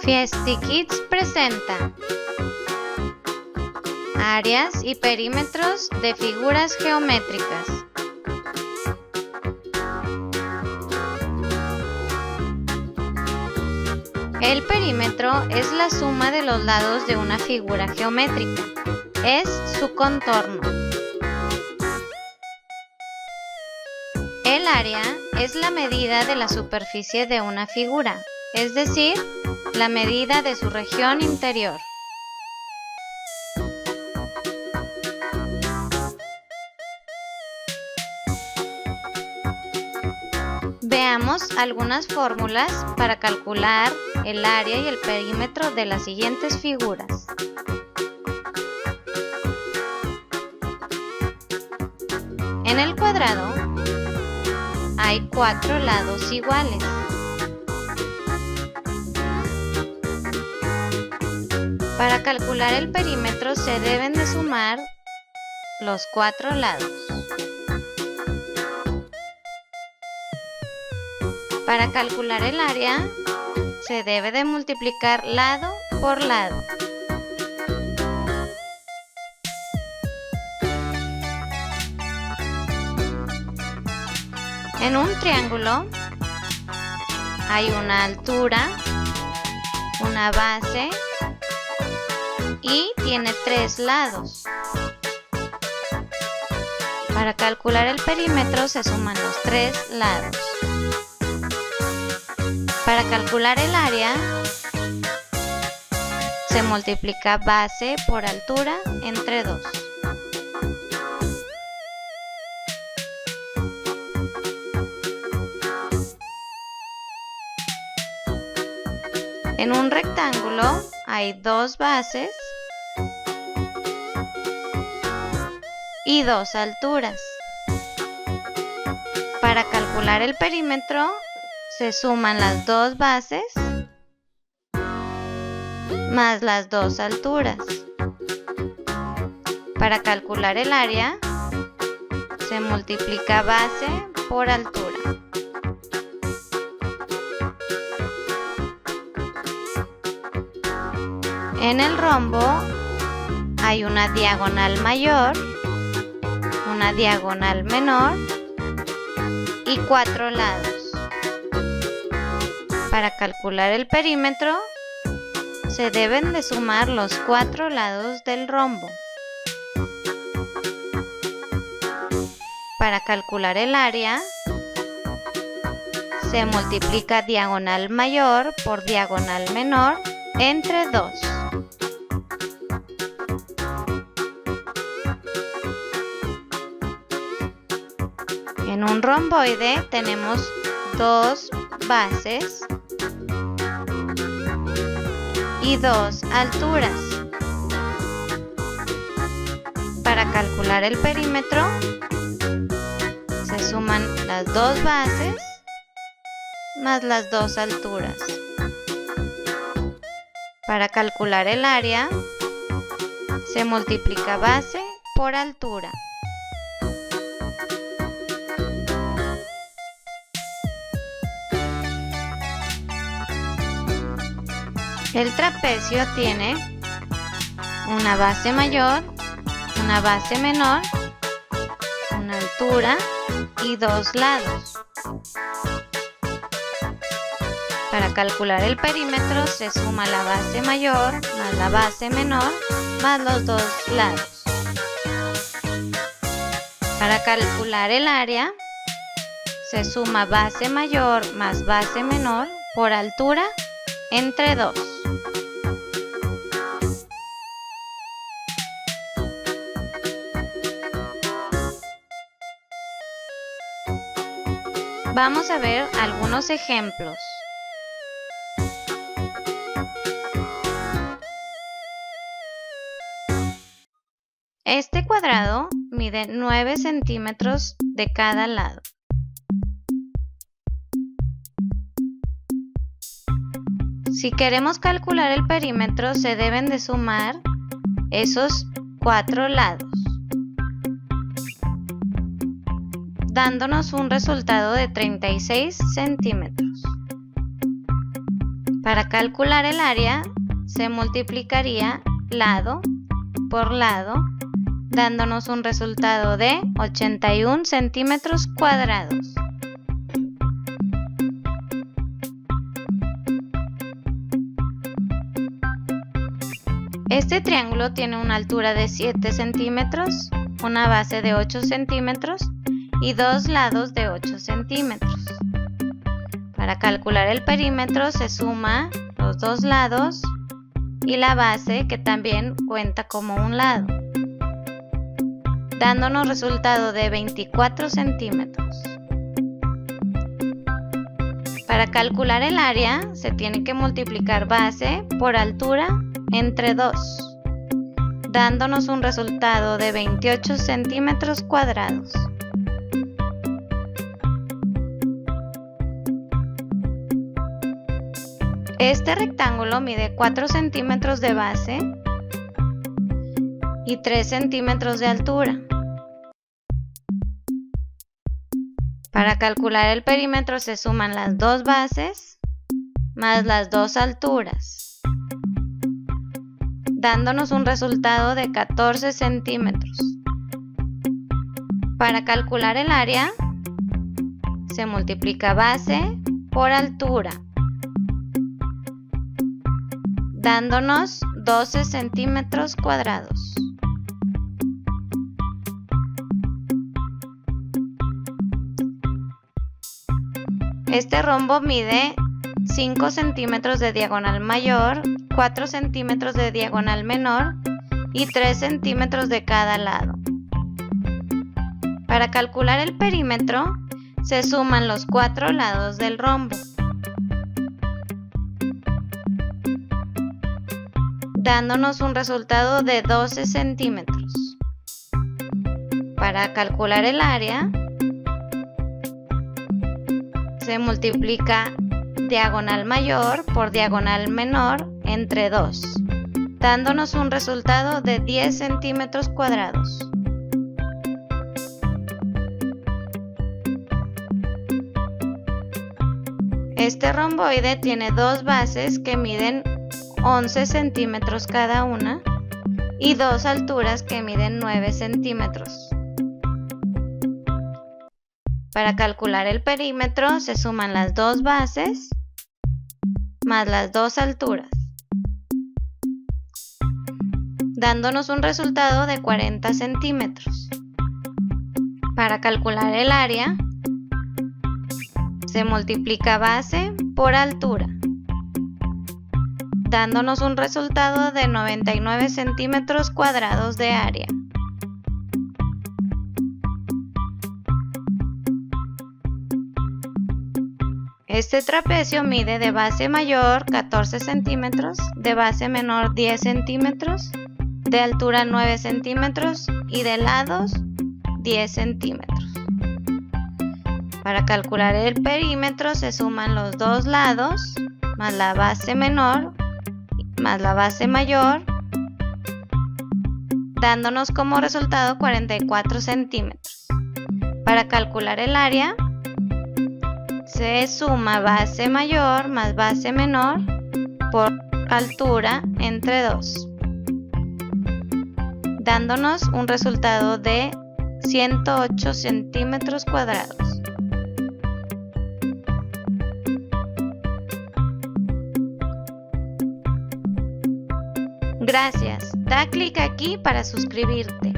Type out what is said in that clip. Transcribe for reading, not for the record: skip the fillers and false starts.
Fiestikids presenta áreas y perímetros de figuras geométricas. El perímetro es la suma de los lados de una figura geométrica. Es su contorno. El área es la medida de la superficie de una figura, es decir, la medida de su región interior. Veamos algunas fórmulas para calcular el área y el perímetro de las siguientes figuras. En el cuadrado hay 4 lados iguales. Para calcular el perímetro se deben de sumar los 4 lados. Para calcular el área se debe de multiplicar lado por lado. En un triángulo hay una altura, una base y tiene 3 lados. Para calcular el perímetro se suman los 3 lados. Para calcular el área se multiplica base por altura entre 2. En un rectángulo hay 2 bases y 2 alturas. Para calcular el perímetro se suman las 2 bases más las 2 alturas. Para calcular el área se multiplica base por altura. En el rombo hay una diagonal mayor, una diagonal menor y 4 lados. Para calcular el perímetro se deben de sumar los 4 lados del rombo. Para calcular el área se multiplica diagonal mayor por diagonal menor entre 2. En un romboide tenemos 2 bases y 2 alturas. Para calcular el perímetro se suman las 2 bases más las 2 alturas. Para calcular el área se multiplica base por altura. El trapecio tiene una base mayor, una base menor, una altura y 2 lados. Para calcular el perímetro se suma la base mayor más la base menor más los 2 lados. Para calcular el área se suma base mayor más base menor por altura entre 2. Vamos a ver algunos ejemplos. Este cuadrado mide 9 centímetros de cada lado. Si queremos calcular el perímetro se deben de sumar esos 4 lados, dándonos un resultado de 36 centímetros. Para calcular el área, se multiplicaría lado por lado, dándonos un resultado de 81 centímetros cuadrados. Este triángulo tiene una altura de 7 centímetros, una base de 8 centímetros y dos lados de 8 centímetros. Para calcular el perímetro se suma los dos lados y la base, que también cuenta como un lado, dándonos resultado de 24 centímetros. Para calcular el área se tiene que multiplicar base por altura entre 2, dándonos un resultado de 28 centímetros cuadrados. Este rectángulo mide 4 centímetros de base y 3 centímetros de altura. Para calcular el perímetro se suman las dos bases más las dos alturas, dándonos un resultado de 14 centímetros. Para calcular el área, se multiplica base por altura, dándonos 12 centímetros cuadrados. Este rombo mide 5 centímetros de diagonal mayor, 4 centímetros de diagonal menor y 3 centímetros de cada lado. Para calcular el perímetro, se suman los 4 lados del rombo, dándonos un resultado de 12 centímetros. Para calcular el área, se multiplica diagonal mayor por diagonal menor entre 2, dándonos un resultado de 10 centímetros cuadrados. Este romboide tiene dos bases que miden 11 centímetros cada una y dos alturas que miden 9 centímetros. Para calcular el perímetro se suman las dos bases más las dos alturas, dándonos un resultado de 40 centímetros. Para calcular el área, se multiplica base por altura, dándonos un resultado de 99 centímetros cuadrados de área. Este trapecio mide de base mayor 14 centímetros, de base menor 10 centímetros, de altura 9 centímetros y de lados 10 centímetros. Para calcular el perímetro se suman los dos lados más la base menor más la base mayor, dándonos como resultado 44 centímetros. Para calcular el área, se suma base mayor más base menor por altura entre 2, dándonos un resultado de 108 centímetros cuadrados. Gracias. Da clic aquí para suscribirte.